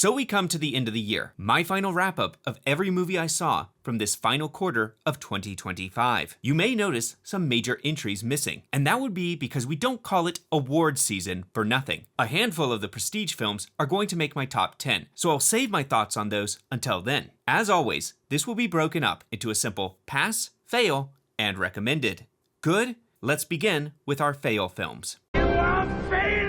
So we come to the end of the year, my final wrap-up of every movie I saw from this final quarter of 2025. You may notice some major entries missing, and that would be because we don't call it awards season for nothing. A handful of the prestige films are going to make my top 10, so I'll save my thoughts on those until then. As always, this will be broken up into a simple pass, fail, and recommended. Good? Let's begin with our fail films. You are failing!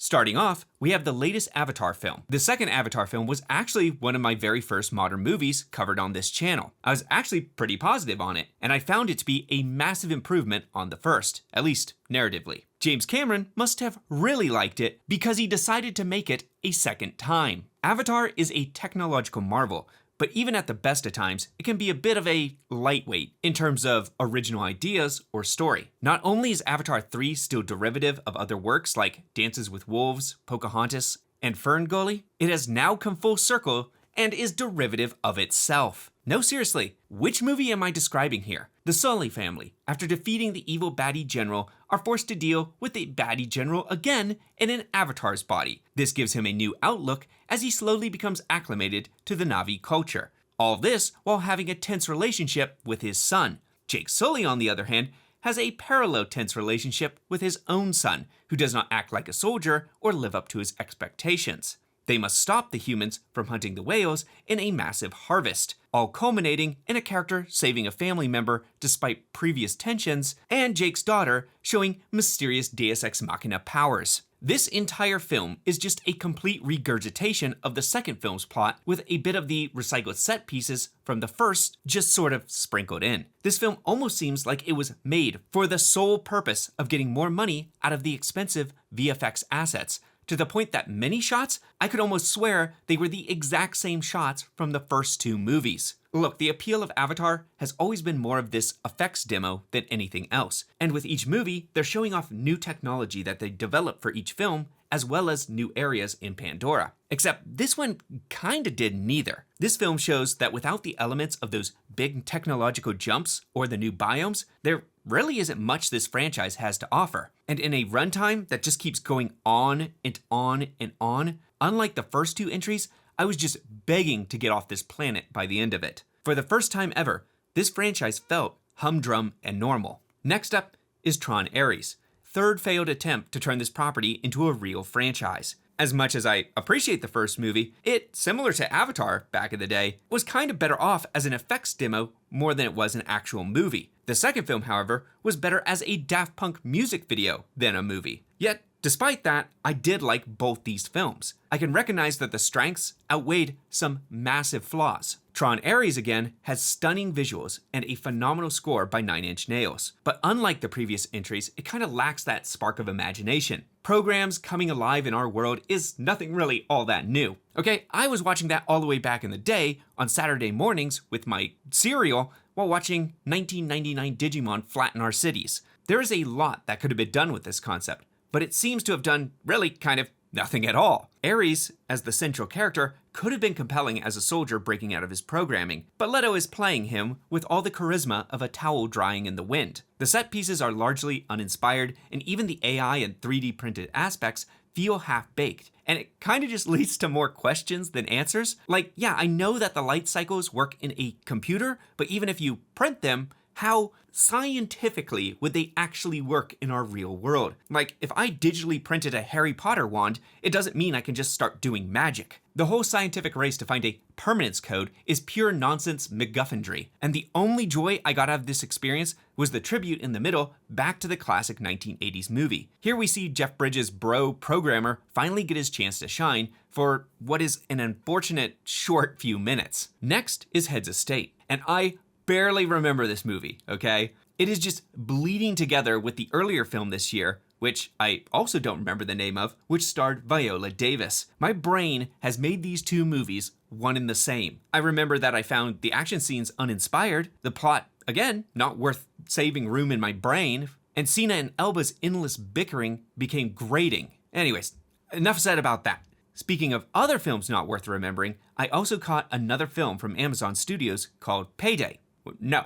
Starting off, we have the latest Avatar film. The second Avatar film was actually one of my very first modern movies covered on this channel. I was actually pretty positive on it, and I found it to be a massive improvement on the first, at least narratively. James Cameron must have really liked it because he decided to make it a second time. Avatar is a technological marvel, but even at the best of times, it can be a bit of a lightweight in terms of original ideas or story. Not only is Avatar 3 still derivative of other works like Dances with Wolves, Pocahontas, and Fern Gully, it has now come full circle and is derivative of itself. No, seriously, which movie am I describing here? The Sully family, after defeating the evil baddie general, are forced to deal with the baddie general again in an Avatar's body. This gives him a new outlook as he slowly becomes acclimated to the Na'vi culture. All this while having a tense relationship with his son. Jake Sully, on the other hand, has a parallel tense relationship with his own son, who does not act like a soldier or live up to his expectations. They must stop the humans from hunting the whales in a massive harvest, all culminating in a character saving a family member despite previous tensions, and Jake's daughter showing mysterious Deus Ex Machina powers. This entire film is just a complete regurgitation of the second film's plot, with a bit of the recycled set pieces from the first just sort of sprinkled in. This film almost seems like it was made for the sole purpose of getting more money out of the expensive VFX assets, to the point that many shots, I could almost swear they were the exact same shots from the first two movies. Look, the appeal of Avatar has always been more of this effects demo than anything else. And with each movie, they're showing off new technology that they develop for each film, as well as new areas in Pandora. Except this one kinda did neither. This film shows that without the elements of those big technological jumps or the new biomes, there really isn't much this franchise has to offer. And in a runtime that just keeps going on and on and on, unlike the first two entries, I was just begging to get off this planet by the end of it. For the first time ever, this franchise felt humdrum and normal. Next up is Tron Ares, third failed attempt to turn this property into a real franchise. As much as I appreciate the first movie, it, similar to Avatar back in the day, was kind of better off as an effects demo more than it was an actual movie. The second film, however, was better as a Daft Punk music video than a movie. Yet, despite that, I did like both these films. I can recognize that the strengths outweighed some massive flaws. Tron Ares, again, has stunning visuals and a phenomenal score by Nine Inch Nails. But unlike the previous entries, it kind of lacks that spark of imagination. Programs coming alive in our world is nothing really all that new. Okay, I was watching that all the way back in the day on Saturday mornings with my cereal while watching 1999 Digimon flatten our cities. There is a lot that could have been done with this concept, but it seems to have done really kind of nothing at all. Ares, as the central character, could have been compelling as a soldier breaking out of his programming, but Leto is playing him with all the charisma of a towel drying in the wind. The set pieces are largely uninspired, and even the AI and 3D printed aspects feel half-baked, and it kind of just leads to more questions than answers. Like, yeah, I know that the light cycles work in a computer, but even if you print them, how scientifically would they actually work in our real world? Like, if I digitally printed a Harry Potter wand, it doesn't mean I can just start doing magic. The whole scientific race to find a permanence code is pure nonsense MacGuffinry, and the only joy I got out of this experience was the tribute in the middle back to the classic 1980s movie. Here we see Jeff Bridges' bro programmer finally get his chance to shine for what is an unfortunate short few minutes. Next is Heads of State, and I barely remember this movie, okay? It is just bleeding together with the earlier film this year, which I also don't remember the name of, which starred Viola Davis. My brain has made these two movies one and the same. I remember that I found the action scenes uninspired, the plot, again, not worth saving room in my brain, and Cena and Elba's endless bickering became grating. Anyways, enough said about that. Speaking of other films not worth remembering, I also caught another film from Amazon Studios called Payday. No,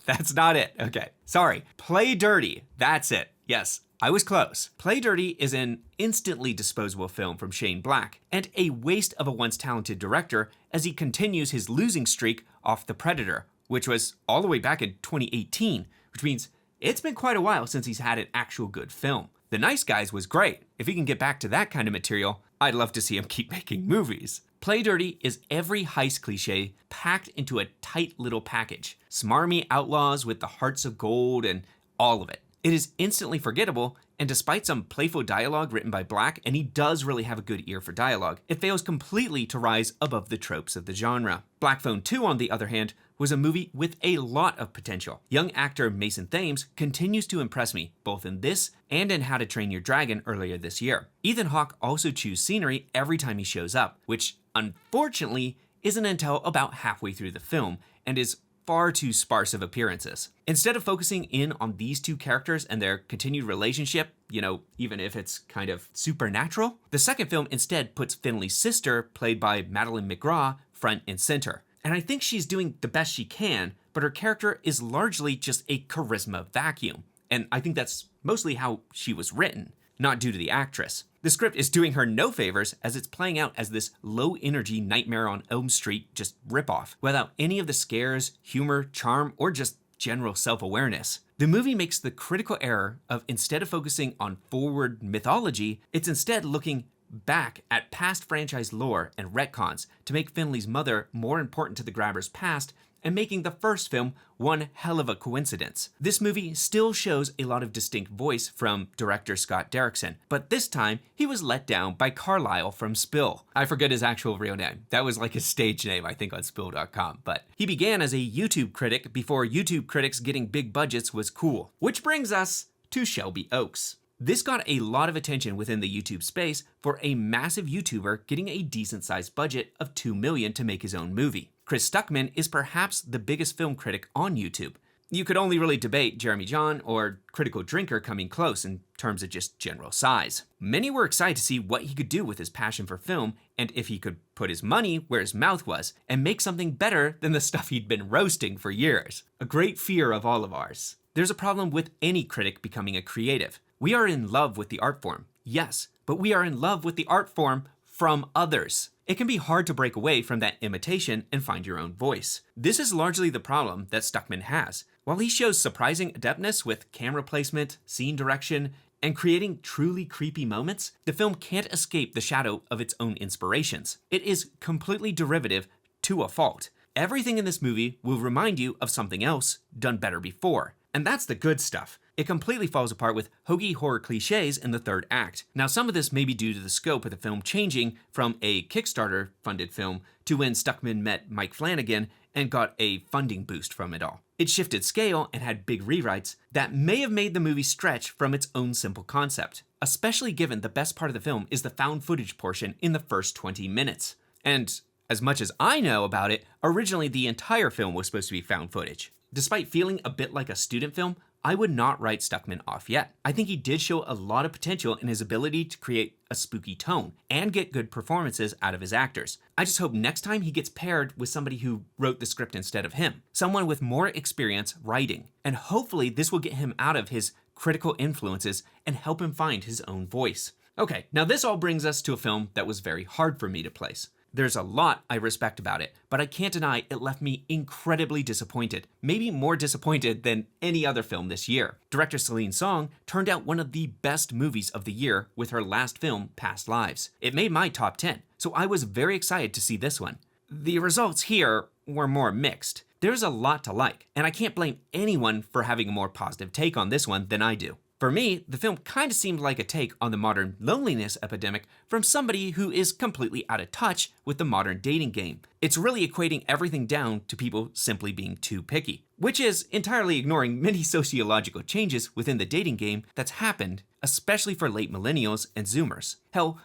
that's not it. Okay, sorry. Play Dirty. That's it. Yes, I was close. Play Dirty is an instantly disposable film from Shane Black, and a waste of a once talented director as he continues his losing streak off The Predator, which was all the way back in 2018, which means it's been quite a while since he's had an actual good film. The Nice Guys was great. If he can get back to that kind of material, I'd love to see him keep making movies. Play Dirty is every heist cliche packed into a tight little package. Smarmy outlaws with the hearts of gold and all of it. It is instantly forgettable, and despite some playful dialogue written by Black, and he does really have a good ear for dialogue, it fails completely to rise above the tropes of the genre. Black Phone 2, on the other hand, was a movie with a lot of potential. Young actor Mason Thames continues to impress me, both in this and in How to Train Your Dragon earlier this year. Ethan Hawke also chews scenery every time he shows up, which unfortunately isn't until about halfway through the film, and is far too sparse of appearances. Instead of focusing in on these two characters and their continued relationship, even if it's kind of supernatural, the second film instead puts Finley's sister, played by Madeline McGraw, front and center. And I think she's doing the best she can, but her character is largely just a charisma vacuum. And I think that's mostly how she was written, not due to the actress. The script is doing her no favors as it's playing out as this low-energy Nightmare on Elm Street just ripoff, without any of the scares, humor, charm, or just general self-awareness. The movie makes the critical error of, instead of focusing on forward mythology, it's instead looking back at past franchise lore and retcons to make Finley's mother more important to the grabber's past, and making the first film one hell of a coincidence. This movie still shows a lot of distinct voice from director Scott Derrickson, but this time he was let down by Carlisle from Spill. I forget his actual real name. That was like his stage name, I think, on Spill.com, but he began as a YouTube critic before YouTube critics getting big budgets was cool. Which brings us to Shelby Oaks. This got a lot of attention within the YouTube space for a massive YouTuber getting a decent sized budget of $2 million to make his own movie. Chris Stuckman is perhaps the biggest film critic on YouTube. You could only really debate Jeremy John or Critical Drinker coming close in terms of just general size. Many were excited to see what he could do with his passion for film, and if he could put his money where his mouth was and make something better than the stuff he'd been roasting for years. A great fear of all of ours. There's a problem with any critic becoming a creative. We are in love with the art form, yes, but we are in love with the art form from others. It can be hard to break away from that imitation and find your own voice. This is largely the problem that Stuckman has. While he shows surprising adeptness with camera placement, scene direction, and creating truly creepy moments, the film can't escape the shadow of its own inspirations. It is completely derivative to a fault. Everything in this movie will remind you of something else done better before. And that's the good stuff. It completely falls apart with hokey horror cliches in the third act. Now, some of this may be due to the scope of the film changing from a Kickstarter-funded film to when Stuckman met Mike Flanagan and got a funding boost from it all. It shifted scale and had big rewrites that may have made the movie stretch from its own simple concept, especially given the best part of the film is the found footage portion in the first 20 minutes. And as much as I know about it, originally the entire film was supposed to be found footage. Despite feeling a bit like a student film, I would not write Stuckman off yet. I think he did show a lot of potential in his ability to create a spooky tone and get good performances out of his actors. I just hope next time he gets paired with somebody who wrote the script instead of him, someone with more experience writing. And hopefully this will get him out of his critical influences and help him find his own voice. Okay, now this all brings us to a film that was very hard for me to place. There's a lot I respect about it, but I can't deny it left me incredibly disappointed, maybe more disappointed than any other film this year. Director Celine Song turned out one of the best movies of the year with her last film, Past Lives. It made my top 10, so I was very excited to see this one. The results here were more mixed. There's a lot to like, and I can't blame anyone for having a more positive take on this one than I do. For me, the film kind of seemed like a take on the modern loneliness epidemic from somebody who is completely out of touch with the modern dating game. It's really equating everything down to people simply being too picky, which is entirely ignoring many sociological changes within the dating game that's happened, especially for late millennials and Zoomers. Hell,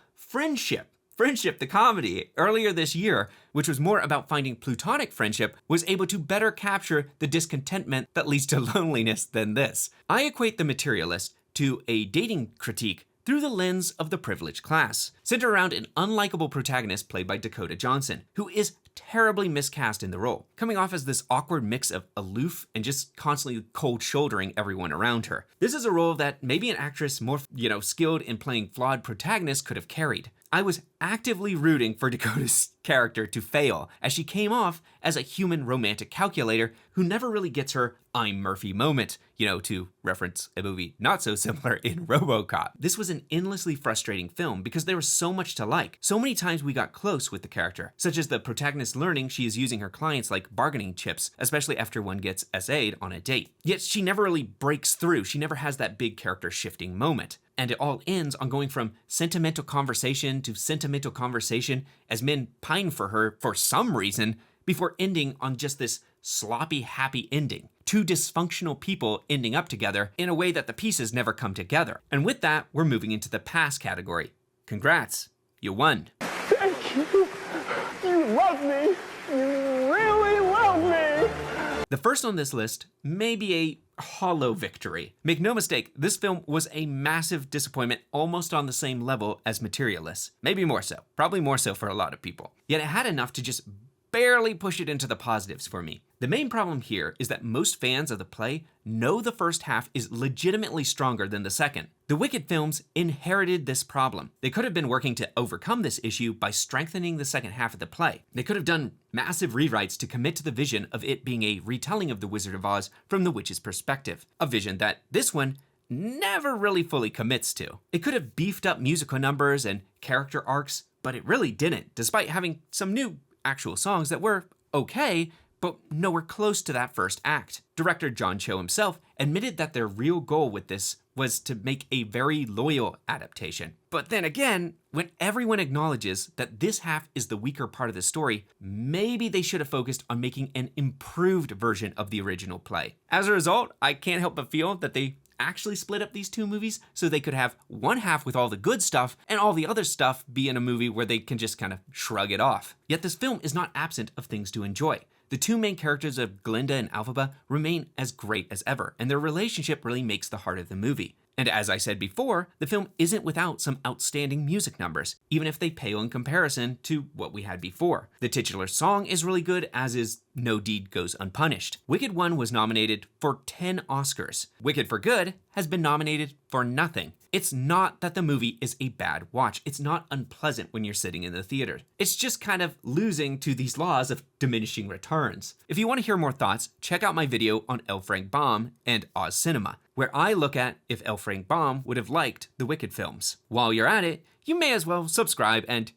Friendship, the comedy, earlier this year, which was more about finding platonic friendship, was able to better capture the discontentment that leads to loneliness than this. I equate The Materialist to a dating critique through the lens of the privileged class, centered around an unlikable protagonist played by Dakota Johnson, who is terribly miscast in the role, coming off as this awkward mix of aloof and just constantly cold shouldering everyone around her. This is a role that maybe an actress more, skilled in playing flawed protagonists could have carried. I was actively rooting for Dakota's character to fail, as she came off as a human romantic calculator who never really gets her "I'm Murphy" moment, to reference a movie not so similar in RoboCop. This was an endlessly frustrating film because there was so much to like. So many times we got close with the character, such as the protagonist learning she is using her clients like bargaining chips, especially after one gets SA'd on a date. Yet she never really breaks through. She never has that big character shifting moment. And it all ends on going from sentimental conversation to sentimental conversation as men pine for her for some reason, before ending on just this sloppy, happy ending. Two dysfunctional people ending up together in a way that the pieces never come together. And with that, we're moving into the pass category. Congrats, you won. Thank you. You love me. You really love me. The first on this list may be a hollow victory. Make no mistake, this film was a massive disappointment, almost on the same level as Materialists. Maybe more so. Probably more so for a lot of people. Yet it had enough to just barely push it into the positives for me. The main problem here is that most fans of the play know the first half is legitimately stronger than the second. The Wicked films inherited this problem. They could have been working to overcome this issue by strengthening the second half of the play. They could have done massive rewrites to commit to the vision of it being a retelling of The Wizard of Oz from the witch's perspective, a vision that this one never really fully commits to. It could have beefed up musical numbers and character arcs, but it really didn't, despite having some new actual songs that were okay, but nowhere close to that first act. Director John Cho himself admitted that their real goal with this was to make a very loyal adaptation. But then again, when everyone acknowledges that this half is the weaker part of the story, maybe they should have focused on making an improved version of the original play. As a result, I can't help but feel that they actually split up these two movies so they could have one half with all the good stuff and all the other stuff be in a movie where they can just kind of shrug it off. Yet this film is not absent of things to enjoy. The two main characters of Glinda and Alphaba remain as great as ever, and their relationship really makes the heart of the movie. And as I said before, the film isn't without some outstanding music numbers, even if they pale in comparison to what we had before. The titular song is really good, as is No Deed Goes Unpunished. Wicked 1 was nominated for 10 Oscars. Wicked for Good has been nominated for nothing. It's not that the movie is a bad watch. It's not unpleasant when you're sitting in the theater. It's just kind of losing to these laws of diminishing returns. If you want to hear more thoughts, check out my video on L. Frank Baum and Oz Cinema, where I look at if L. Frank Baum would have liked the Wicked films. While you're at it, you may as well subscribe and,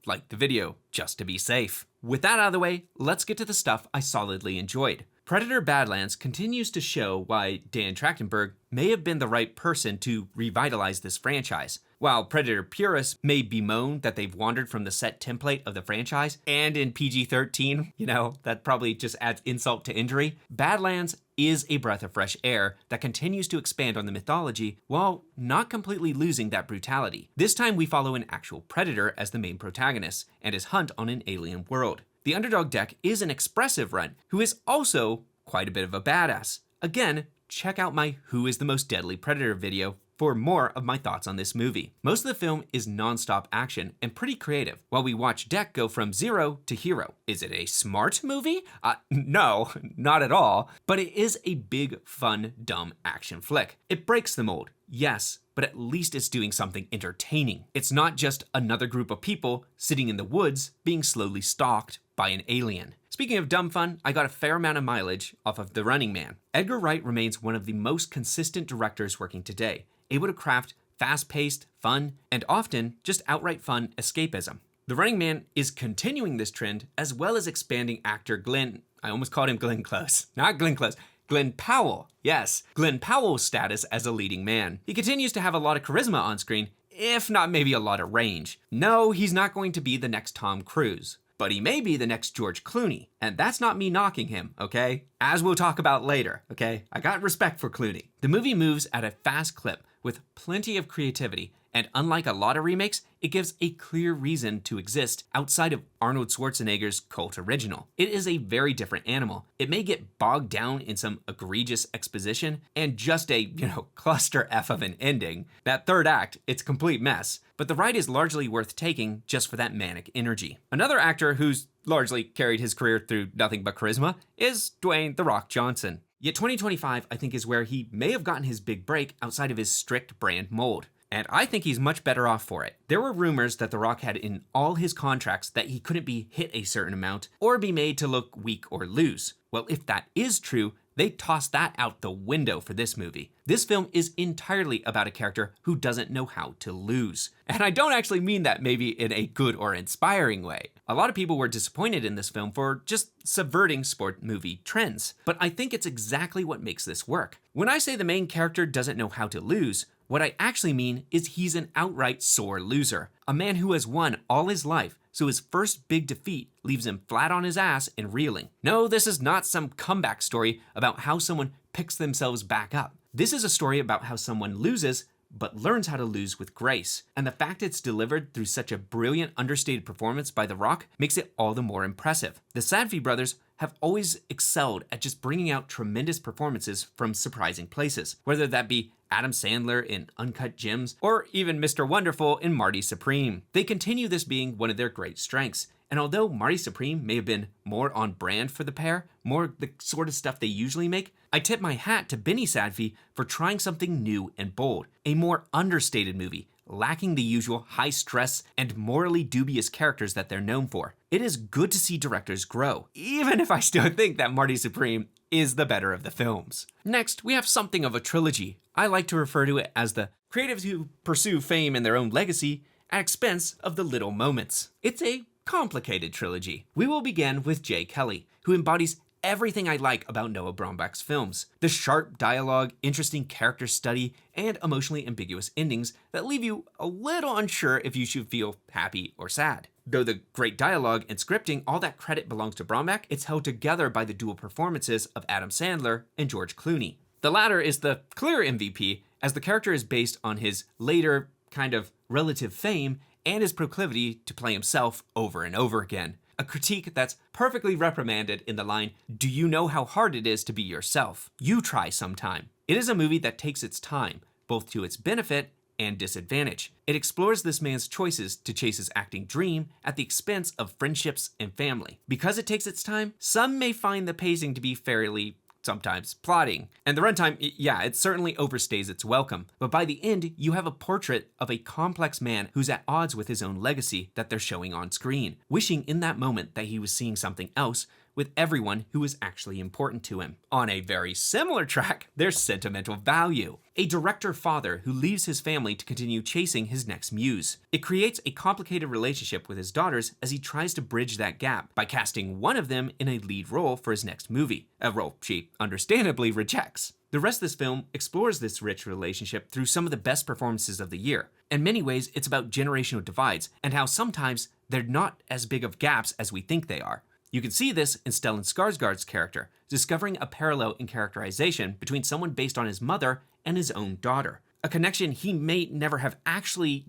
like the video, just to be safe. With that out of the way, let's get to the stuff I solidly enjoyed. Predator Badlands continues to show why Dan Trachtenberg may have been the right person to revitalize this franchise. While Predator purists may bemoan that they've wandered from the set template of the franchise, and in PG-13, that probably just adds insult to injury, Badlands is a breath of fresh air that continues to expand on the mythology while not completely losing that brutality. This time we follow an actual predator as the main protagonist and his hunt on an alien world. The underdog deck is an expressive run, who is also quite a bit of a badass. Again, check out my Who is the Most Deadly Predator video for more of my thoughts on this movie. Most of the film is non-stop action and pretty creative, while we watch Deck go from zero to hero. Is it a smart movie? No, not at all, but it is a big, fun, dumb action flick. It breaks the mold, yes, but at least it's doing something entertaining. It's not just another group of people sitting in the woods being slowly stalked by an alien. Speaking of dumb fun, I got a fair amount of mileage off of The Running Man. Edgar Wright remains one of the most consistent directors working today, able to craft fast-paced, fun, and often just outright fun escapism. The Running Man is continuing this trend, as well as expanding actor Glenn Close. Not Glenn Close. Glenn Powell. Yes, Glenn Powell's status as a leading man. He continues to have a lot of charisma on screen, if not maybe a lot of range. No, he's not going to be the next Tom Cruise, but he may be the next George Clooney, and that's not me knocking him, okay? As we'll talk about later, okay? I got respect for Clooney. The movie moves at a fast clip with plenty of creativity And unlike a lot of remakes, it gives a clear reason to exist outside of Arnold Schwarzenegger's cult original. It is a very different animal. It may get bogged down in some egregious exposition and just a, cluster F of an ending. That third act, it's a complete mess. But the ride is largely worth taking just for that manic energy. Another actor who's largely carried his career through nothing but charisma is Dwayne "The Rock" Johnson. Yet 2025, I think, is where he may have gotten his big break outside of his strict brand mold. And I think he's much better off for it. There were rumors that The Rock had in all his contracts that he couldn't be hit a certain amount or be made to look weak or lose. Well, if that is true, they tossed that out the window for this movie. This film is entirely about a character who doesn't know how to lose. And I don't actually mean that maybe in a good or inspiring way. A lot of people were disappointed in this film for just subverting sport movie trends. But I think it's exactly what makes this work. When I say the main character doesn't know how to lose, what I actually mean is he's an outright sore loser. A man who has won all his life, so his first big defeat leaves him flat on his ass and reeling. No, this is not some comeback story about how someone picks themselves back up. This is a story about how someone loses, but learns how to lose with grace. And the fact it's delivered through such a brilliant, understated performance by The Rock makes it all the more impressive. The Safdie brothers have always excelled at just bringing out tremendous performances from surprising places, whether that be Adam Sandler in Uncut Gems, or even Mr. Wonderful in Marty Supreme. They continue this being one of their great strengths. And although Marty Supreme may have been more on brand for the pair, more the sort of stuff they usually make, I tip my hat to Benny Safdie for trying something new and bold, a more understated movie, lacking the usual high stress and morally dubious characters that they're known for. It is good to see directors grow, even if I still think that Marty Supreme is the better of the films. Next, we have something of a trilogy. I like to refer to it as the creatives who pursue fame and their own legacy at expense of the little moments. It's a complicated trilogy. We will begin with Jay Kelly, who embodies everything I like about Noah Baumbach's films. The sharp dialogue, interesting character study, and emotionally ambiguous endings that leave you a little unsure if you should feel happy or sad. Though the great dialogue and scripting, all that credit belongs to Baumbach, it's held together by the dual performances of Adam Sandler and George Clooney. The latter is the clear MVP, as the character is based on his later kind of relative fame and his proclivity to play himself over and over again. A critique that's perfectly reprimanded in the line, "Do you know how hard it is to be yourself? You try sometime." It is a movie that takes its time, both to its benefit and disadvantage. It explores this man's choices to chase his acting dream at the expense of friendships and family. Because it takes its time, some may find the pacing to be fairly sometimes plotting. And the runtime, it certainly overstays its welcome. But by the end, you have a portrait of a complex man who's at odds with his own legacy that they're showing on screen, wishing in that moment that he was seeing something else with everyone who is actually important to him. On a very similar track, there's sentimental value. A director father who leaves his family to continue chasing his next muse. It creates a complicated relationship with his daughters as he tries to bridge that gap by casting one of them in a lead role for his next movie, a role she understandably rejects. The rest of this film explores this rich relationship through some of the best performances of the year. In many ways, it's about generational divides and how sometimes they're not as big of gaps as we think they are. You can see this in Stellan Skarsgård's character, discovering a parallel in characterization between someone based on his mother and his own daughter. A connection he may never have actually,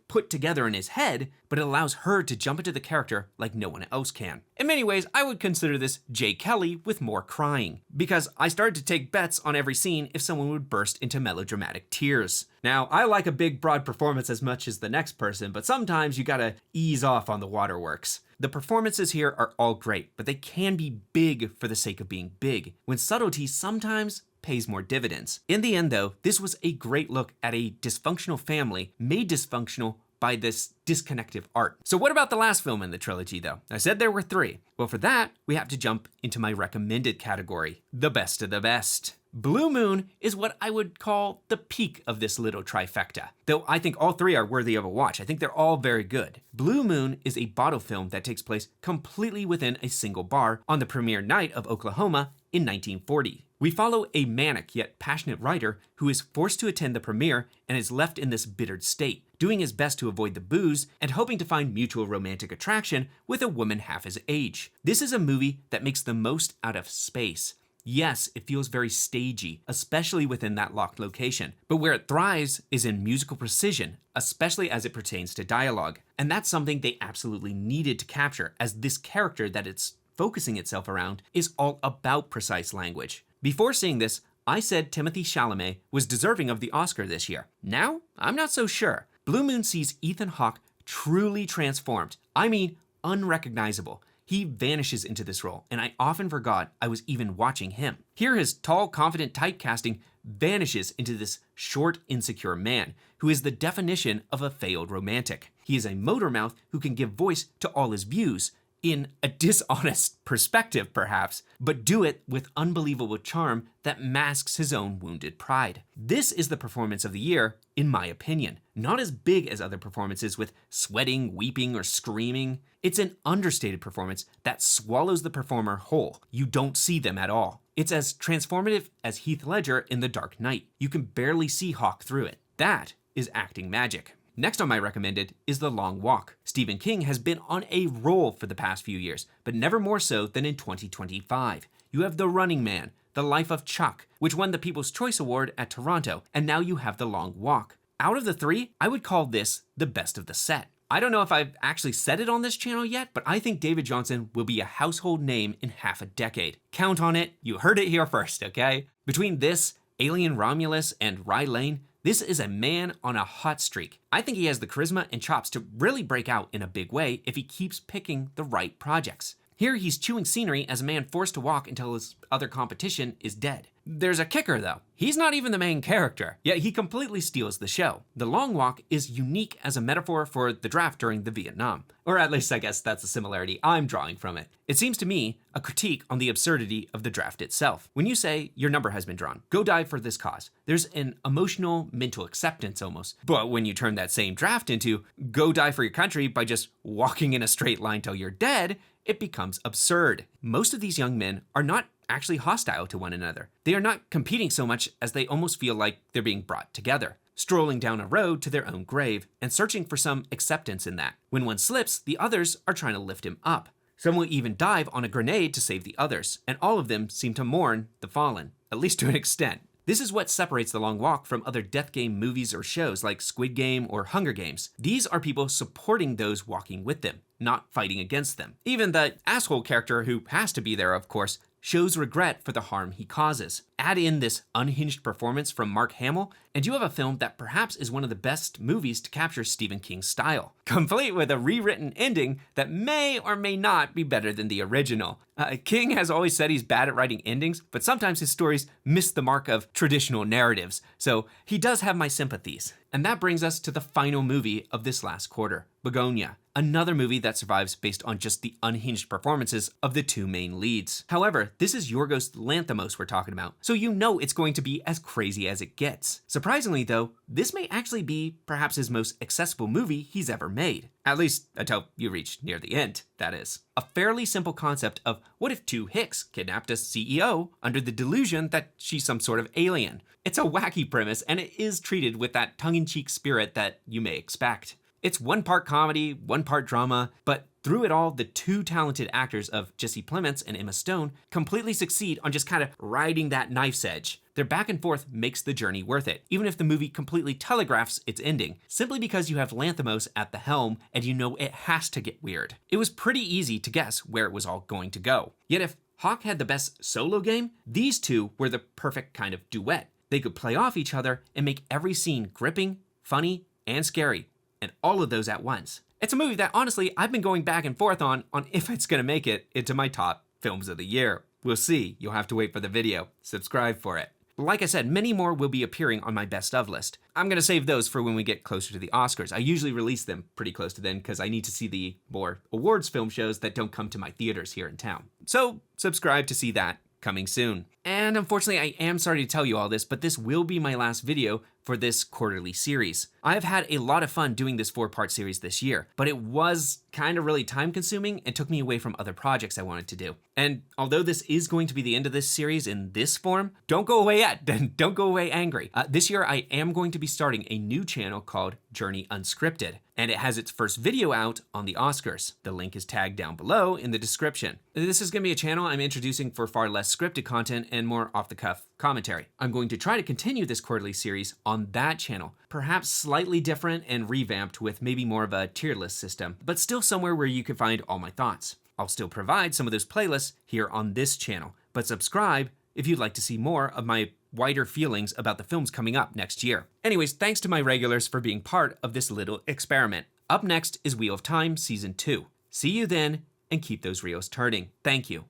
put together in his head, but it allows her to jump into the character like no one else can. In many ways, I would consider this Jay Kelly with more crying, because I started to take bets on every scene if someone would burst into melodramatic tears. Now, I like a big, broad performance as much as the next person, but sometimes you gotta ease off on the waterworks. The performances here are all great, but they can be big for the sake of being big, when subtlety sometimes pays more dividends. In the end, though, this was a great look at a dysfunctional family made dysfunctional by this disconnective art. So what about the last film in the trilogy, though? I said there were 3. Well, for that, we have to jump into my recommended category, the best of the best. Blue Moon is what I would call the peak of this little trifecta, though I think all 3 are worthy of a watch. I think they're all very good. Blue Moon is a bottle film that takes place completely within a single bar on the premiere night of Oklahoma in 1940. We follow a manic yet passionate writer who is forced to attend the premiere and is left in this bittered state, doing his best to avoid the booze and hoping to find mutual romantic attraction with a woman half his age. This is a movie that makes the most out of space. Yes, it feels very stagey, especially within that locked location. But where it thrives is in musical precision, especially as it pertains to dialogue. And that's something they absolutely needed to capture, as this character that it's focusing itself around is all about precise language. Before seeing this, I said Timothée Chalamet was deserving of the Oscar this year. Now, I'm not so sure. Blue Moon sees Ethan Hawke truly transformed. I mean, unrecognizable. He vanishes into this role, and I often forgot I was even watching him. Here, his tall, confident typecasting vanishes into this short, insecure man who is the definition of a failed romantic. He is a motor mouth who can give voice to all his views, in a dishonest perspective perhaps, but do it with unbelievable charm that masks his own wounded pride. This is the performance of the year, in my opinion. Not as big as other performances with sweating, weeping, or screaming. It's an understated performance that swallows the performer whole. You don't see them at all. It's as transformative as Heath Ledger in The Dark Knight. You can barely see Hawke through it. That is acting magic. Next on my recommended is The Long Walk. Stephen King has been on a roll for the past few years, but never more so than in 2025. You have The Running Man, The Life of Chuck, which won the People's Choice Award at Toronto, and now you have The Long Walk. Out of the three, I would call this the best of the set. I don't know if I've actually said it on this channel yet, but I think David Johnson will be a household name in half a decade. Count on it, you heard it here first, okay? Between this, Alien Romulus, and Rye Lane, this is a man on a hot streak. I think he has the charisma and chops to really break out in a big way if he keeps picking the right projects. Here he's chewing scenery as a man forced to walk until his other competition is dead. There's a kicker though. He's not even the main character, yet he completely steals the show. The Long Walk is unique as a metaphor for the draft during the Vietnam. Or at least I guess that's a similarity I'm drawing from it. It seems to me a critique on the absurdity of the draft itself. When you say your number has been drawn, go die for this cause, there's an emotional mental acceptance almost. But when you turn that same draft into go die for your country by just walking in a straight line till you're dead, it becomes absurd. Most of these young men are not actually hostile to one another. They are not competing so much as they almost feel like they're being brought together, strolling down a road to their own grave and searching for some acceptance in that. When one slips, the others are trying to lift him up. Some will even dive on a grenade to save the others, and all of them seem to mourn the fallen, at least to an extent. This is what separates The Long Walk from other death game movies or shows like Squid Game or Hunger Games. These are people supporting those walking with them, not fighting against them. Even the asshole character, who has to be there of course, shows regret for the harm he causes. Add in this unhinged performance from Mark Hamill, and you have a film that perhaps is one of the best movies to capture Stephen King's style, complete with a rewritten ending that may or may not be better than the original. King has always said he's bad at writing endings, but sometimes his stories miss the mark of traditional narratives, so he does have my sympathies. And that brings us to the final movie of this last quarter, Begonia, another movie that survives based on just the unhinged performances of the two main leads. However, this is Yorgos Lanthimos we're talking about, so you know it's going to be as crazy as it gets. Surprisingly though, this may actually be perhaps his most accessible movie he's ever made. At least until you reach near the end, that is. A fairly simple concept of what if two Hicks kidnapped a CEO under the delusion that she's some sort of alien. It's a wacky premise, and it is treated with that tongue-in-cheek spirit that you may expect. It's one part comedy, one part drama, but through it all, the two talented actors of Jesse Plemons and Emma Stone completely succeed on just kind of riding that knife's edge. Their back and forth makes the journey worth it, even if the movie completely telegraphs its ending, simply because you have Lanthimos at the helm and you know it has to get weird. It was pretty easy to guess where it was all going to go. Yet if Hawke had the best solo game, these two were the perfect kind of duet. They could play off each other and make every scene gripping, funny, and scary, and all of those at once. It's a movie that honestly I've been going back and forth on if it's gonna make it into my top films of the year. We'll see, you'll have to wait for the video. Subscribe for it. Like I said, many more will be appearing on my best of list. I'm gonna save those for when we get closer to the Oscars. I usually release them pretty close to then because I need to see the more awards film shows that don't come to my theaters here in town. So subscribe to see that coming soon. And unfortunately, I am sorry to tell you all this, but this will be my last video for this quarterly series. I've had a lot of fun doing this 4-part series this year, but it was kind of really time consuming and took me away from other projects I wanted to do. And although this is going to be the end of this series in this form, don't go away yet. Don't go away angry. This year I am going to be starting a new channel called Journey Unscripted, and it has its first video out on the Oscars. The link is tagged down below in the description. This is going to be a channel I'm introducing for far less scripted content and more off-the-cuff commentary. I'm going to try to continue this quarterly series on that channel, perhaps slightly different and revamped with maybe more of a tier list system, but still somewhere where you can find all my thoughts. I'll still provide some of those playlists here on this channel, but subscribe if you'd like to see more of my wider feelings about the films coming up next year. Anyways, thanks to my regulars for being part of this little experiment. Up next is Wheel of Time Season 2. See you then, and keep those reels turning. Thank you.